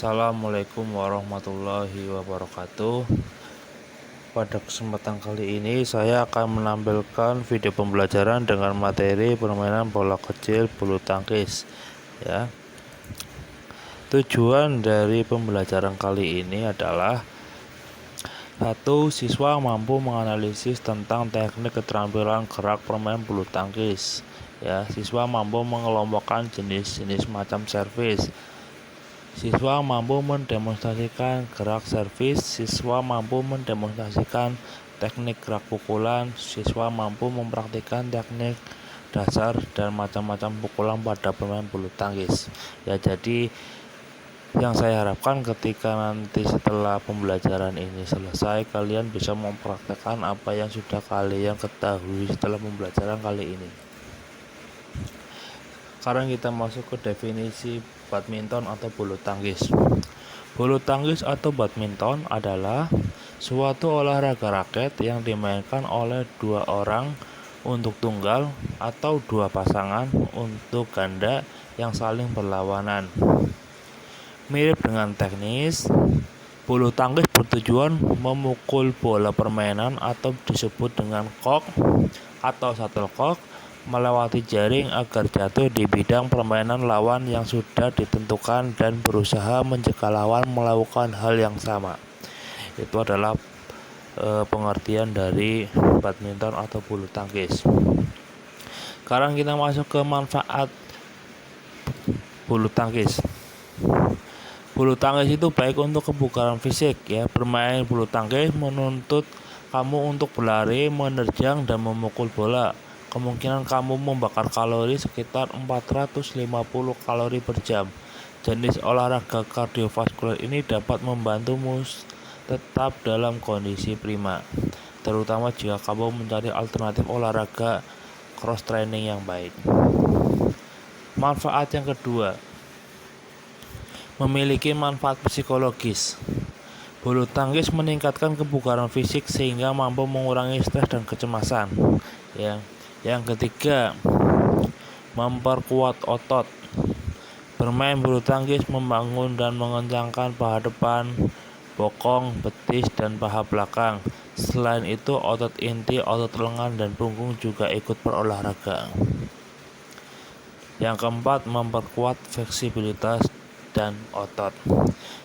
Assalamualaikum warahmatullahi wabarakatuh. Pada kesempatan kali ini saya akan menampilkan video pembelajaran dengan materi permainan bola kecil bulu tangkis ya. Tujuan dari pembelajaran kali ini adalah 1. Siswa mampu menganalisis tentang teknik keterampilan gerak permainan bulu tangkis ya. Siswa mampu mengelompokkan jenis-jenis macam servis. Siswa mampu mendemonstrasikan gerak servis, siswa mampu mendemonstrasikan teknik gerak pukulan, siswa mampu mempraktikkan teknik dasar dan macam-macam pukulan pada pemain bulu tangkis. Ya, jadi yang saya harapkan ketika nanti setelah pembelajaran ini selesai, kalian bisa mempraktikkan apa yang sudah kalian ketahui setelah pembelajaran kali ini. Sekarang kita masuk ke definisi badminton atau bulu tangkis. Bulu tangkis atau badminton adalah suatu olahraga raket yang dimainkan oleh dua orang untuk tunggal atau dua pasangan untuk ganda yang saling berlawanan. Mirip dengan tenis, bulu tangkis bertujuan memukul bola permainan atau disebut dengan kok atau shuttlecock melewati jaring agar jatuh di bidang permainan lawan yang sudah ditentukan dan berusaha mencegah lawan melakukan hal yang sama. Itu adalah pengertian dari badminton atau bulu tangkis. Sekarang kita masuk ke manfaat bulu tangkis. Bulu tangkis itu baik untuk kebugaran fisik ya. Bermain bulu tangkis menuntut kamu untuk berlari, menerjang dan memukul bola. Kemungkinan kamu membakar kalori sekitar 450 kalori per jam. Jenis olahraga kardiovaskular ini dapat membantumu tetap dalam kondisi prima, terutama jika kamu mencari alternatif olahraga cross training yang baik. Manfaat yang kedua, memiliki manfaat psikologis. Bulu tangkis meningkatkan kebugaran fisik sehingga mampu mengurangi stres dan kecemasan. Yang ketiga, memperkuat otot. Bermain bulu tangkis membangun dan mengencangkan paha depan, bokong, betis, dan paha belakang. Selain itu, otot inti, otot lengan, dan punggung juga ikut berolahraga. Yang keempat, memperkuat fleksibilitas dan otot.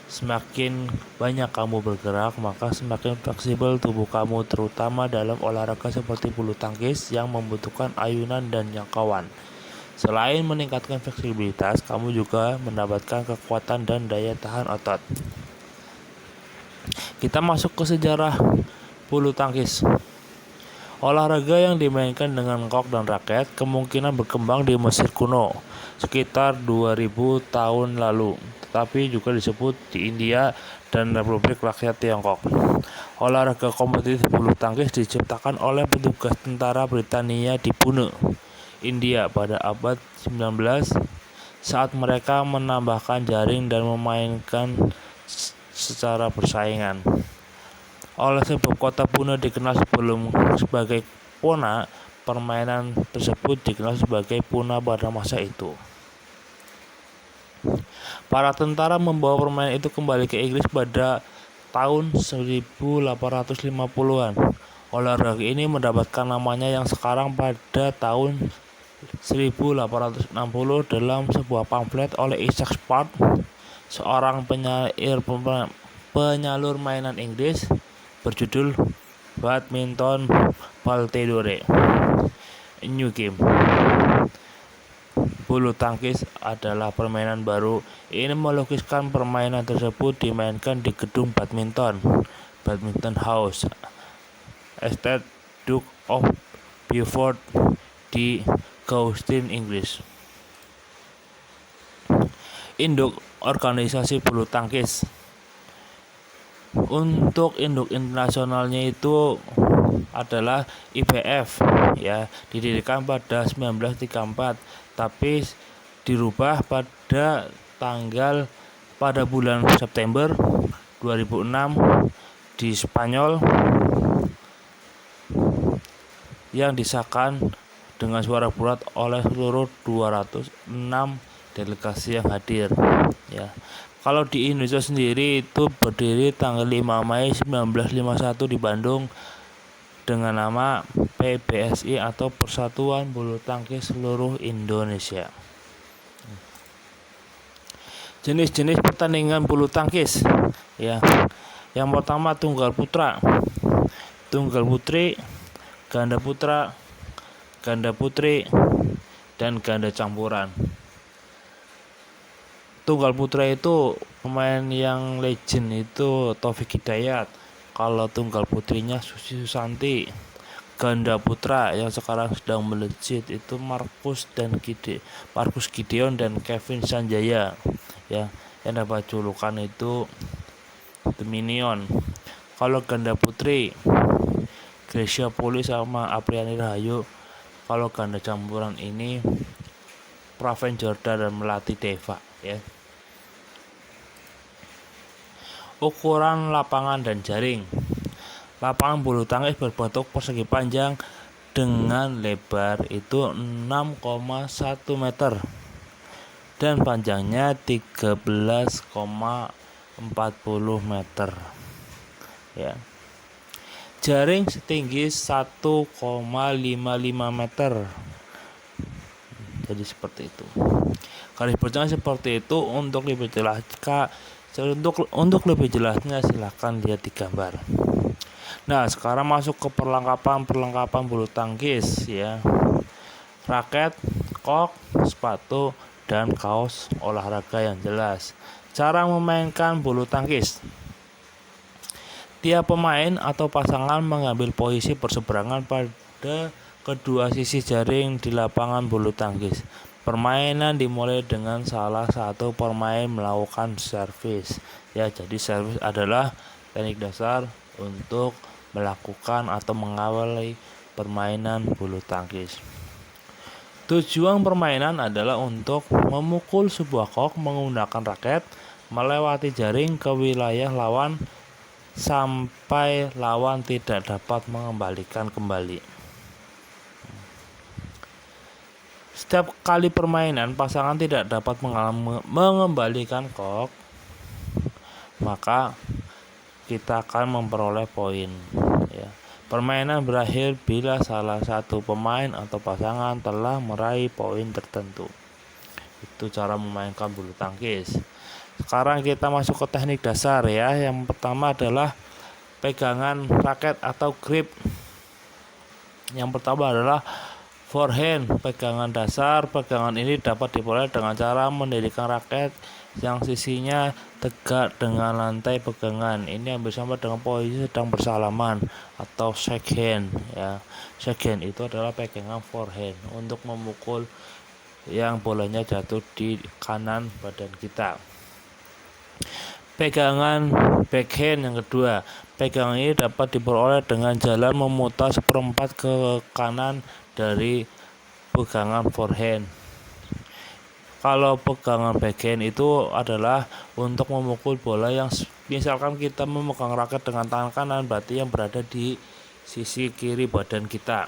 Semakin banyak kamu bergerak, maka semakin fleksibel tubuh kamu, terutama dalam olahraga seperti bulu tangkis yang membutuhkan ayunan dan jangkauan. Selain meningkatkan fleksibilitas, kamu juga mendapatkan kekuatan dan daya tahan otot. Kita masuk ke sejarah bulu tangkis. Olahraga yang dimainkan dengan kok dan raket kemungkinan berkembang di Mesir kuno sekitar 2000 tahun lalu, tetapi juga disebut di India dan Republik Rakyat Tiongkok. Olahraga kompetitif bulu tangkis diciptakan oleh petugas tentara Britania di Pune, India pada abad 19 saat mereka menambahkan jaring dan memainkan secara bersaingan. Oleh sebab kota Pune dikenal sebelum sebagai Puna, permainan tersebut dikenal sebagai Puna pada masa itu. Para tentara membawa permainan itu kembali ke Inggris pada tahun 1850-an. Olahraga ini mendapatkan namanya yang sekarang pada tahun 1860 dalam sebuah pamflet oleh Isaac Spark, seorang penyalur mainan Inggris, berjudul Badminton Baltedore, A New Game. Bulu tangkis adalah permainan baru. Ini melukiskan permainan tersebut dimainkan di gedung badminton, Badminton House, Estate Duke of Beaufort di Gaustin, Inggris. Induk organisasi bulu tangkis. Untuk induk internasionalnya itu adalah IBF ya, didirikan pada 1934 tapi dirubah pada bulan September 2006 di Spanyol yang disahkan dengan suara bulat oleh seluruh 206 delegasi yang hadir ya. Kalau di Indonesia sendiri itu berdiri tanggal 5 Mei 1951 di Bandung dengan nama PBSI atau Persatuan Bulu Tangkis Seluruh Indonesia. Jenis-jenis pertandingan bulu tangkis, ya. Yang pertama tunggal putra, tunggal putri, ganda putra, ganda putri, dan ganda campuran. Tunggal putra itu pemain yang legend itu Taufik Hidayat. Kalau tunggal putrinya Susi Susanti. Ganda putra yang sekarang sedang melejit itu Markus Gideon dan Kevin Sanjaya, ya, yang dapat julukan itu The Minion. Kalau ganda putri Gracia Poli sama Apriani Rahayu. Kalau ganda campuran ini Praven Jordan dan Melati Deva, ya. Ukuran lapangan dan jaring. Lapangan bulu tangkis berbentuk persegi panjang dengan lebar itu 6,1 meter dan panjangnya 13,40 meter, ya. Jaring setinggi 1,55 meter. Jadi seperti itu. Garis berjalan seperti itu. Untuk lebih jelasnya silahkan lihat di gambar. Nah, sekarang masuk ke perlengkapan bulu tangkis, ya. Raket, kok, sepatu, dan kaos olahraga yang jelas. Cara memainkan bulu tangkis. Tiap pemain atau pasangan mengambil posisi berseberangan pada kedua sisi jaring di lapangan bulu tangkis. Permainan dimulai dengan salah satu pemain melakukan servis. Ya, jadi servis adalah teknik dasar untuk melakukan atau mengawali permainan bulu tangkis. Tujuan permainan adalah untuk memukul sebuah kok menggunakan raket melewati jaring ke wilayah lawan sampai lawan tidak dapat mengembalikan kembali. Setiap kali permainan pasangan tidak dapat mengembalikan kok, maka kita akan memperoleh poin, ya. Permainan berakhir bila salah satu pemain atau pasangan telah meraih poin tertentu. Itu cara memainkan bulu tangkis. Sekarang kita masuk ke teknik dasar, ya. Yang pertama adalah pegangan raket atau grip. Yang pertama adalah forehand, pegangan dasar. Pegangan ini dapat diperoleh dengan cara mendirikan raket yang sisinya tegak dengan lantai pegangan. Ini hampir sama dengan posisi sedang bersalaman atau shake hand, ya. Shake hand itu adalah pegangan forehand untuk memukul yang bolanya jatuh di kanan badan kita. Pegangan backhand yang kedua. Pegangan ini dapat diperoleh dengan jalan memutar seperempat ke kanan dari pegangan forehand. Kalau pegangan backhand itu adalah untuk memukul bola yang misalkan kita memegang raket dengan tangan kanan, berarti yang berada di sisi kiri badan kita.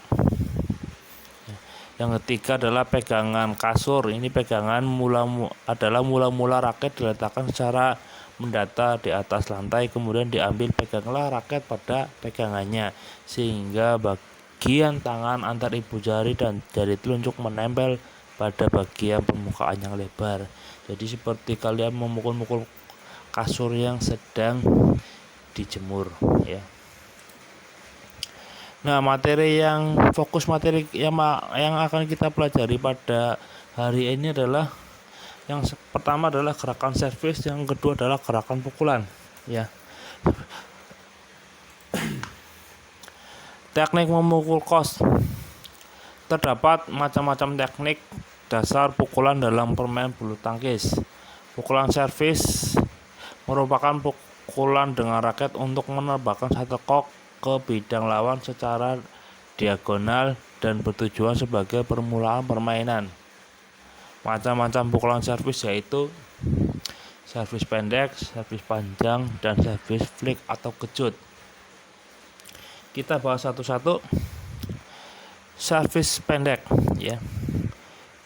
Yang ketiga adalah pegangan kasur. Ini pegangan mula-mula raket diletakkan secara mendata di atas lantai, kemudian peganglah raket pada pegangannya sehingga bagian tangan antar ibu jari dan jari telunjuk menempel pada bagian permukaan yang lebar. Jadi seperti kalian memukul-mukul kasur yang sedang dijemur, ya. Nah, materi yang akan kita pelajari pada hari ini adalah yang pertama adalah gerakan servis, yang kedua adalah gerakan pukulan, ya. Teknik memukul kos. Terdapat macam-macam teknik dasar pukulan dalam permainan bulu tangkis. Pukulan servis merupakan pukulan dengan raket untuk menerbangkan satu kok ke bidang lawan secara diagonal dan bertujuan sebagai permulaan permainan. Macam-macam pukulan servis yaitu servis pendek, servis panjang, dan servis flick atau kejut. Kita bahas satu-satu. Servis pendek, ya.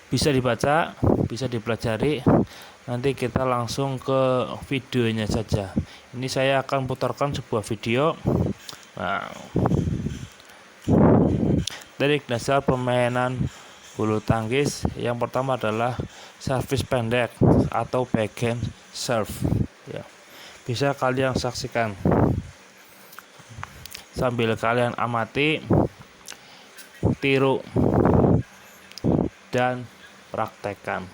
Bisa dibaca bisa dipelajari. Nanti kita langsung ke videonya saja. Ini saya akan putarkan sebuah video. Nah, teknik dasar permainan bulu tangkis yang pertama adalah servis pendek atau backhand serve. Ya, bisa kalian saksikan sambil kalian amati, tiru, dan praktekkan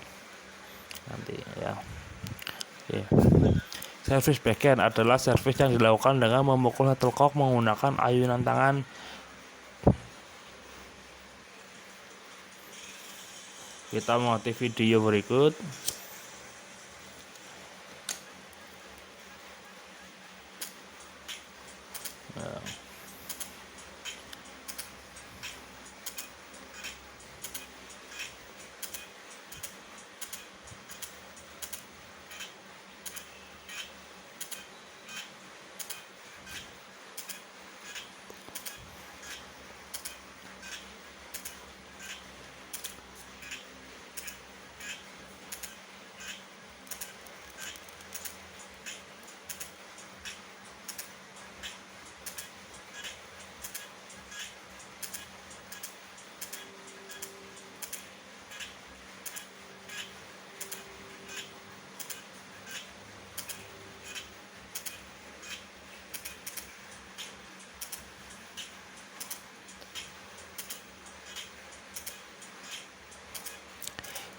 nanti ya. Oke. Servis backhand adalah servis yang dilakukan dengan memukul shuttlecock menggunakan ayunan tangan. Kita mengerti video berikut.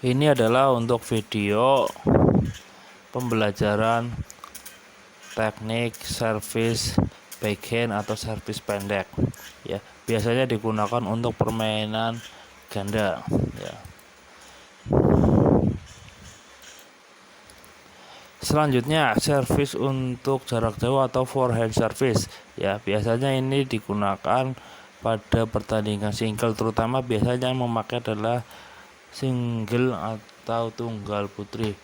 Ini adalah untuk video pembelajaran teknik servis backhand atau servis pendek ya. Biasanya digunakan untuk permainan ganda ya. Selanjutnya servis untuk jarak jauh atau forehand service ya. Biasanya ini digunakan pada pertandingan single, terutama biasanya yang memakai adalah single atau tunggal putri.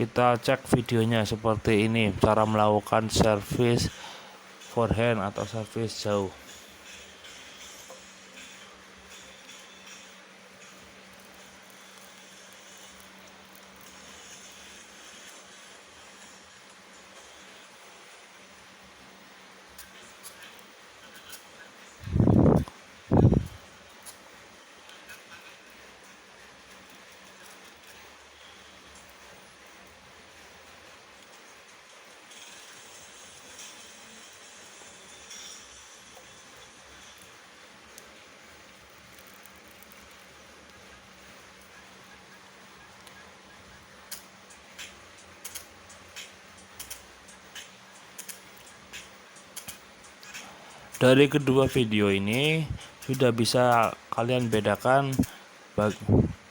Kita cek videonya seperti ini, cara melakukan servis forehand atau servis jauh. Dari kedua video ini sudah bisa kalian bedakan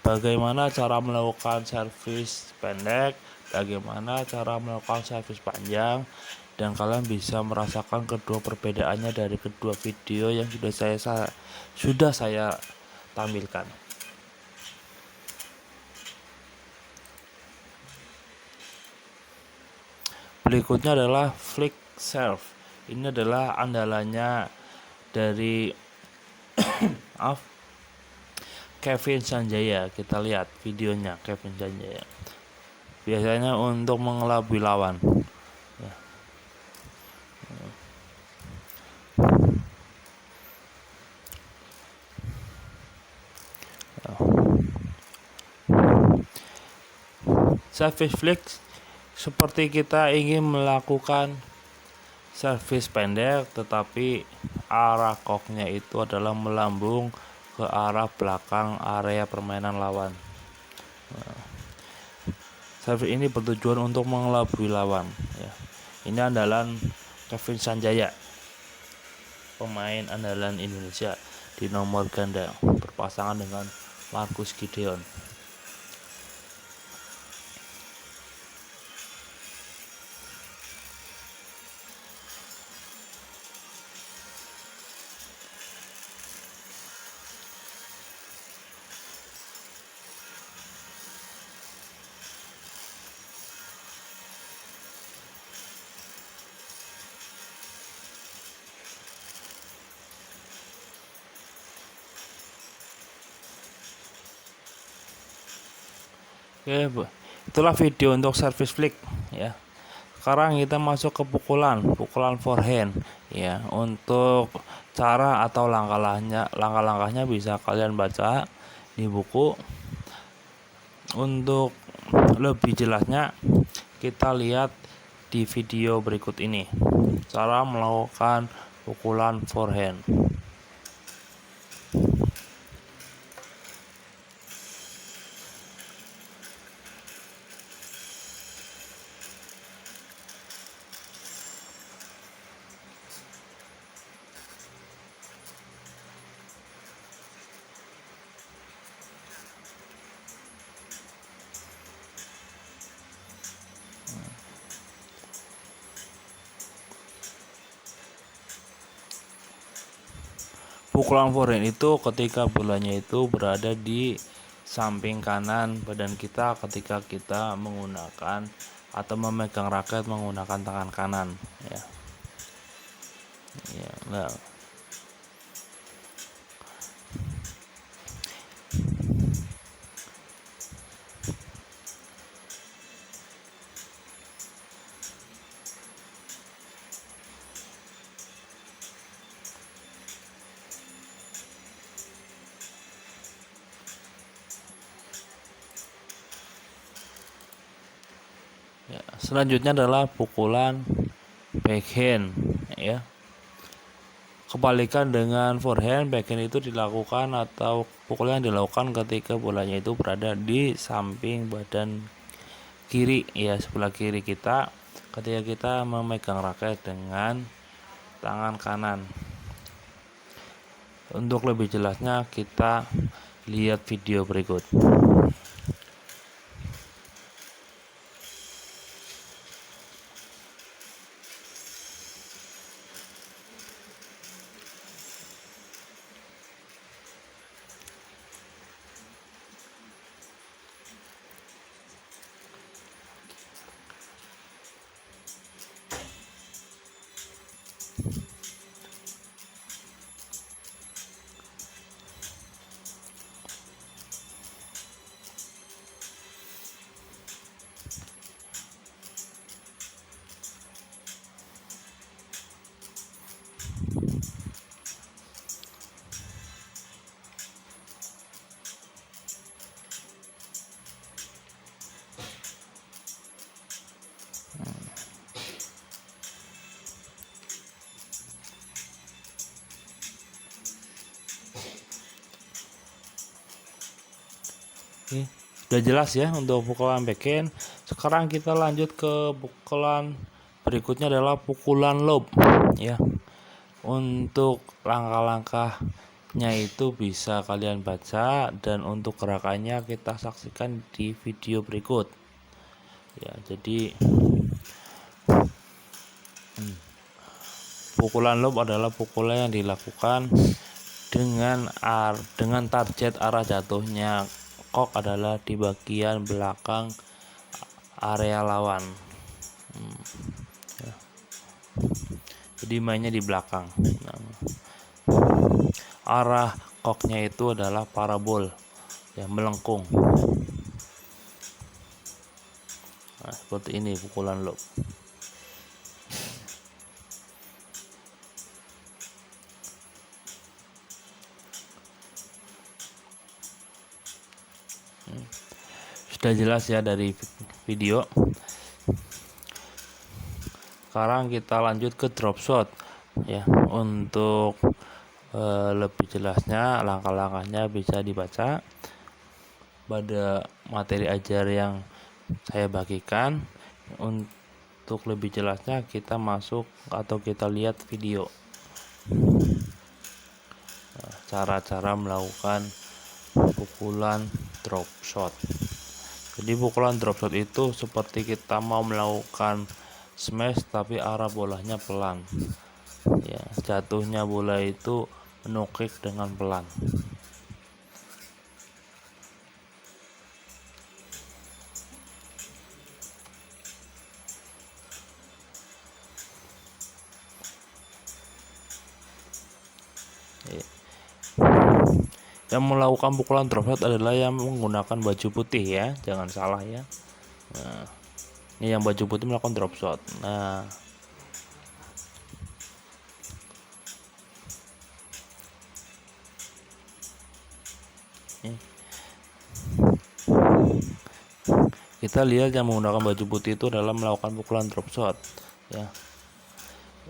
bagaimana cara melakukan servis pendek, bagaimana cara melakukan servis panjang, dan kalian bisa merasakan kedua perbedaannya dari kedua video yang sudah saya tampilkan. Berikutnya adalah flick serve. Ini adalah andalannya dari Kevin Sanjaya. Kita lihat videonya Kevin Sanjaya. Biasanya untuk mengelabui lawan. Ya. Service flick seperti kita ingin melakukan servis pendek, tetapi arah koknya itu adalah melambung ke arah belakang area permainan lawan. Servis ini bertujuan untuk mengelabui lawan ya. Ini andalan Kevin Sanjaya, pemain andalan Indonesia di nomor ganda, berpasangan dengan Marcus Gideon. Oke, itulah video untuk service flick ya. Sekarang kita masuk ke pukulan forehand ya. Untuk cara atau langkah-langkahnya bisa kalian baca di buku. Untuk lebih jelasnya kita lihat di video berikut ini cara melakukan pukulan forehand. Pukulan forehand itu ketika bolanya itu berada di samping kanan badan kita ketika kita menggunakan atau memegang raket menggunakan tangan kanan ya. Nah, selanjutnya adalah pukulan backhand ya. Kebalikan dengan forehand, backhand itu dilakukan atau pukulan yang dilakukan ketika bolanya itu berada di samping badan kiri ya, sebelah kiri kita ketika kita memegang raket dengan tangan kanan. Untuk lebih jelasnya kita lihat video berikut. Oke, sudah jelas ya untuk pukulan backhand. Sekarang kita lanjut ke pukulan berikutnya adalah pukulan lob ya. Untuk langkah-langkahnya itu bisa kalian baca dan untuk gerakannya kita saksikan di video berikut ya. Jadi pukulan lob adalah pukulan yang dilakukan dengan target arah jatuhnya kok adalah di bagian belakang area lawan. Jadi mainnya di belakang. Arah koknya itu adalah parabol yang melengkung. Nah, seperti ini pukulan lob. Sudah jelas ya dari video. Sekarang kita lanjut ke drop shot ya. Untuk lebih jelasnya langkah-langkahnya bisa dibaca pada materi ajar yang saya bagikan. Untuk lebih jelasnya kita masuk atau kita lihat video cara-cara melakukan pukulan drop shot. Jadi pukulan drop shot itu seperti kita mau melakukan smash tapi arah bolanya pelan ya, jatuhnya bola itu menukik dengan pelan. Yang melakukan pukulan drop shot adalah yang menggunakan baju putih ya, jangan salah ya. Nah, ini yang baju putih melakukan drop shot. Nah, ini. Kita lihat yang menggunakan baju putih itu adalah melakukan pukulan drop shot ya.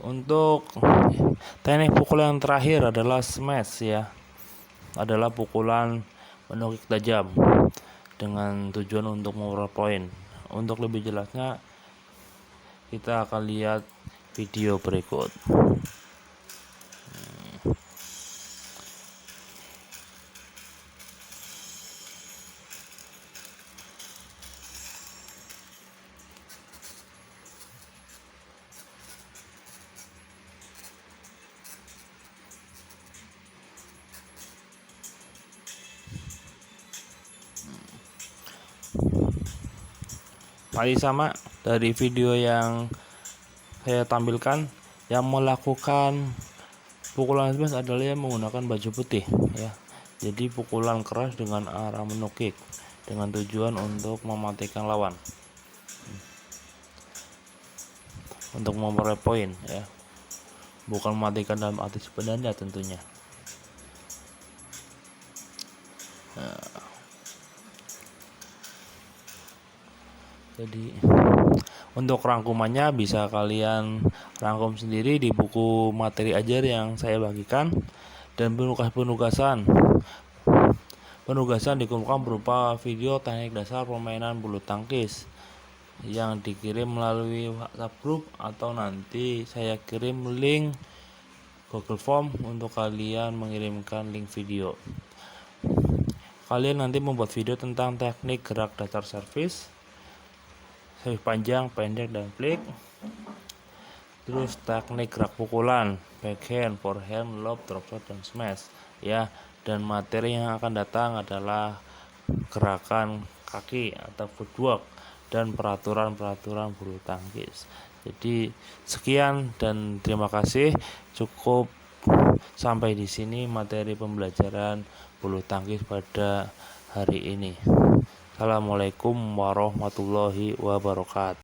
Untuk teknik pukul yang terakhir adalah smash ya, adalah pukulan menukik tajam dengan tujuan untuk memperoleh poin. Untuk lebih jelasnya kita akan lihat video berikut. Masih sama dari video yang saya tampilkan, yang melakukan pukulan smash adalah yang menggunakan baju putih ya. Jadi pukulan keras dengan arah menukik dengan tujuan untuk mematikan lawan, untuk memperoleh poin ya, bukan mematikan dalam arti sebenarnya tentunya. Jadi untuk rangkumannya bisa kalian rangkum sendiri di buku materi ajar yang saya bagikan. Dan penugasan dikumpulkan berupa video teknik dasar permainan bulu tangkis yang dikirim melalui WhatsApp group, atau nanti saya kirim link Google Form untuk kalian mengirimkan link video. Kalian nanti membuat video tentang teknik gerak dasar servis panjang, pendek, dan flick. Terus teknik gerak pukulan, backhand, forehand, lob, drop shot, dan smash ya. Dan materi yang akan datang adalah gerakan kaki atau footwork dan peraturan bulu tangkis. Jadi sekian dan terima kasih. Cukup sampai di sini materi pembelajaran bulu tangkis pada hari ini. Assalamualaikum warahmatullahi wabarakatuh.